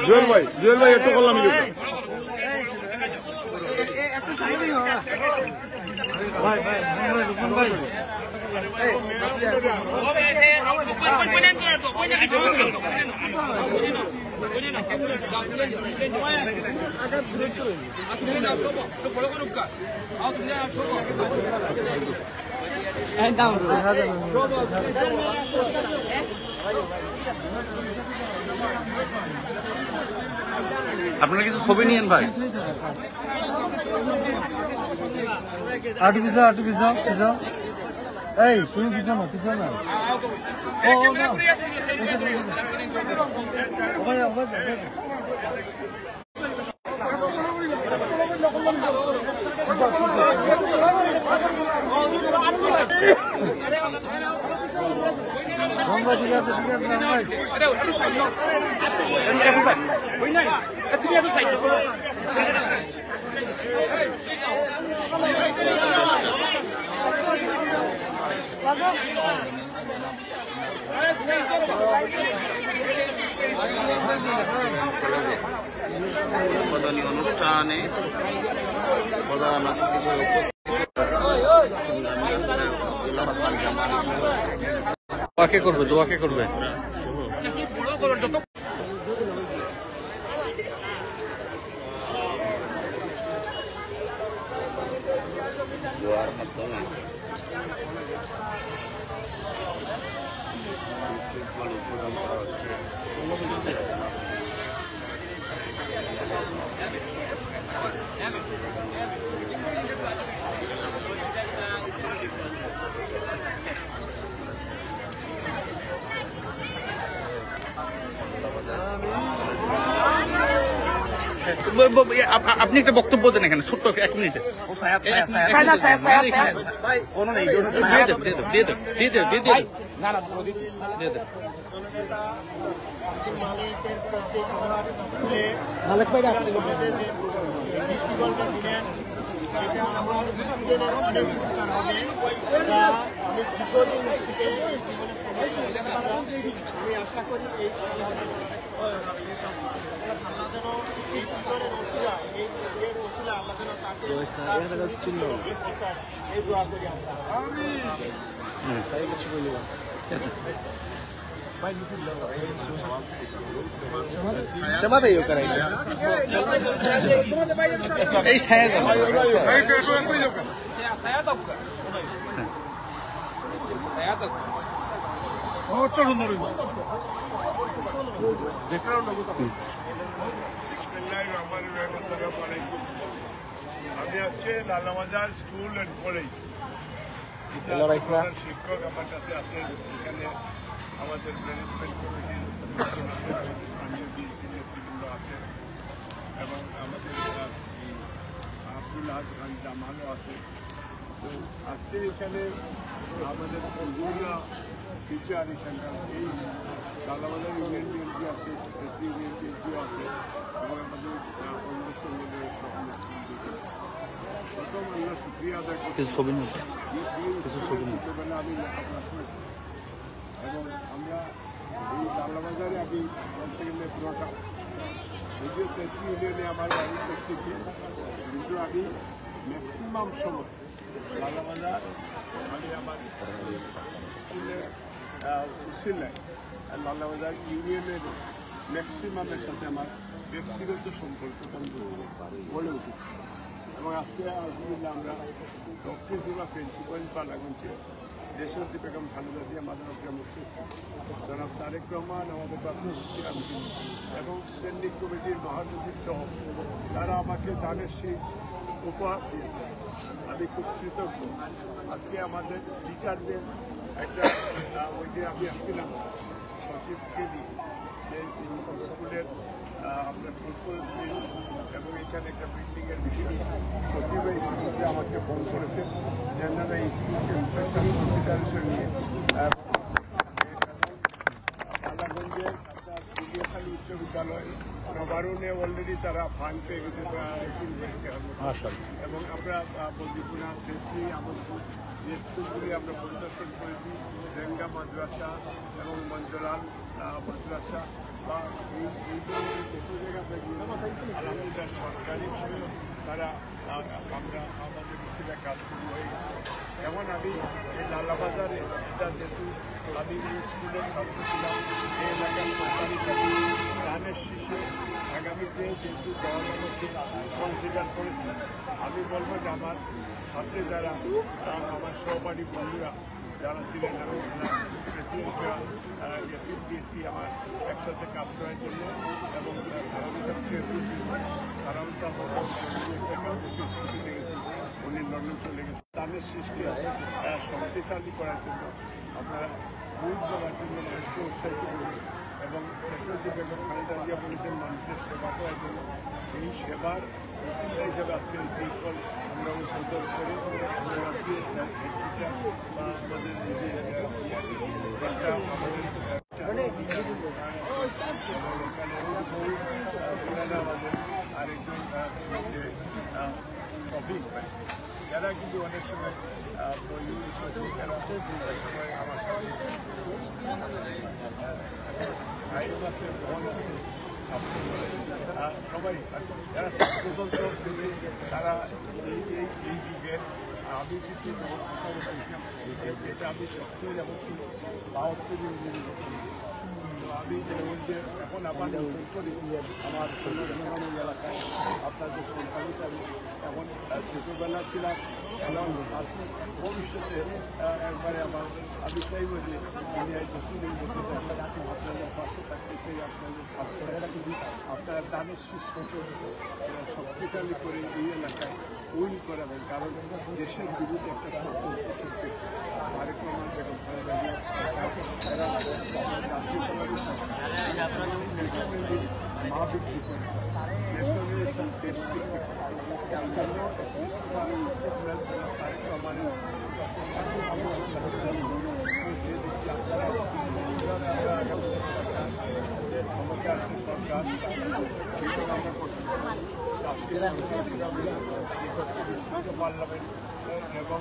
জুয়েল ভাই একটু করলাম আপনারা কিছু ছবি নিয়েন ভাই। এই তুমি কিছু না ঠিক আছে উদ্বোধনী অনুষ্ঠানে প্রধান অতিথি দোয়াকে করবে দোয়ার মাধ্যমে উদ্বোধন করা হচ্ছে। আপনি একটা বক্তব্য দেন এখানে ছোট্ট 1 মিনিটে। আমি আজকে লালাবাজার স্কুল অ্যান্ড কলেজ শিক্ষক আমার কাছে আছেন। এখানে আমাদের ম্যানেজমেন্ট কমিটির স্থানীয় নেতৃবৃন্দ আছেন এবং আমাদের আব্দুল হাদ খান জামালও আছে। তো আজকে এখানে আমাদের বন্ধুরা টিচার এখানকার এই লালাবাজার ইউনিয়ন বিএনপি আছে, ইউনিয়ন বিএনপিও আছে এবং আমাদের অন্য সংগঠনের প্রথম আমরা সুক্রিয়া আদায় করছি। আমি লেখাপড়া করেছি এবং আমরা এই লালাবাজারে আমি বলতে গেলে পুরোটা যদিও 33 ইউনিয়নে আমার বাড়ি থেকে, কিন্তু আমি ম্যাক্সিমাম সময় লালাবাজার মানে আমার স্কুলের উসিলায় লালাবাজার ইউনিয়নের ম্যাক্সিমামের সাথে আমার ব্যক্তিগত সম্পর্ক গড়ে উঠেছে এবং আজকে আলহামদুলিল্লাহ আমরা ডক্টর প্রিন্সিপাল পালাগঞ্জে দেশরতী বেগম খালেদা জিয়া মাদ্রাসা মুফতি জনাব তারেক রহমান আমাদের প্রাথমিক এবং স্ট্যান্ডিং কমিটির মহাসচিব সহ তারা আমাকে দানের সেই উপহার দিয়েছে। আমি খুব কৃতজ্ঞ। আজকে আমাদের টিচারদের একটা ওই যে আমি আসছিলাম সচিবকে দিয়ে যে স্কুলের আমরা ফোন করেছি এবং এখানে একটা বিল্ডিংয়ের বিষয় সচিব এই মুহূর্তে আমাকে ফোন করেছে যে আপনারা এই স্কুলকে স্পেশাল কনসিডারেশন নিয়ে পালাগঞ্জের সুলিয়াখালী উচ্চ বিদ্যালয় নবারুণে অলরেডি তারা ফান্ড পেয়ে গেছে এবং আমরা বন্দিপুরা তেত্রি আমদপুর যে স্কুলগুলি আমরা পরিদর্শন করেছি রেঙ্গা মাদ্রাসা এবং মঞ্জলাল মাদ্রাসা বা এই ধরনের ছোটো জায়গা থেকে আলহামদুলিল্লাহ সরকারিভাবেও তারা আমরা আমাদের মিছিলে কাজ শুরু হয়ে গেছে। যেমন আমি এই লালাবাজারে এটা যেহেতু আমি এই স্কুলের ছাত্র ছিলাম, এই এলাকার সরকারি চাকরি ধানের শীষে আগামীতে যেহেতু গভর্নমেন্টকে কনসিডার করেছে, আমি বলবো যে আমার সাথে যারা আমার সহপাঠী বন্ধুরা যারা ছিলেন, আমি প্রেসিডেন্টরা এপিল দিয়েছি আমার একসাথে কাজ করার জন্য, এবং সারাউল সাহেবকে সারাউল সাহেব ছুটি লেগেছে, উনি লন্ডন চলে গেছে। তাদের সৃষ্টি শক্তিশালী করার জন্য আপনারা বুথ দেওয়ার জন্য মানুষকে উৎসাহিত করবেন, এবং দেশটি বেগম খালেদা জিয়া বলেছেন মানুষের সেবা করার জন্য। এই সেবার প্রসিদ্ধ হিসাবে আজকে এই ত্রিফল আমরা উদ্বোধন করে রাজ্যের হেডটিচার বা আমাদের আমাদের আমাদের আরেকজন শফিক ভাই, যারা কিন্তু অনেক সময় যারা অনেক সময় আমার সাথে আইন আছে, ভবন আছে, সবাই যারা স্বতন্ত্র তারা এই যুগে আমি কিন্তু কথা বলছিলাম যেটা আমি সত্যই যেমন 72 তো আমি যে এখন আবার নতুন করি আমার সোনারগাঁও এলাকায় আপনাদের সরকারি চাকরি এখন ছোটোবেলা ছিলাম, এবং ভবিষ্যতে একবারে আমার আমি চাইব যে আমি যতদিন আপনাদের পাশে থাকতে চাই, আপনার দানের সুস্থ শক্তিশালী করে এই এলাকায় তৈরি করাবেন, কারণ দেশের বিরুদ্ধে একটা ষড়যন্ত্র চলতেছে। আরেক রহমান বেগম খালেদা জিয়া মা বিক্রি করে দেশ বিক্রি করে তারেক রহমানের ক্ষমতা আছে সরকার, সেটা আমরা করতে পার্লামেন্ট এবং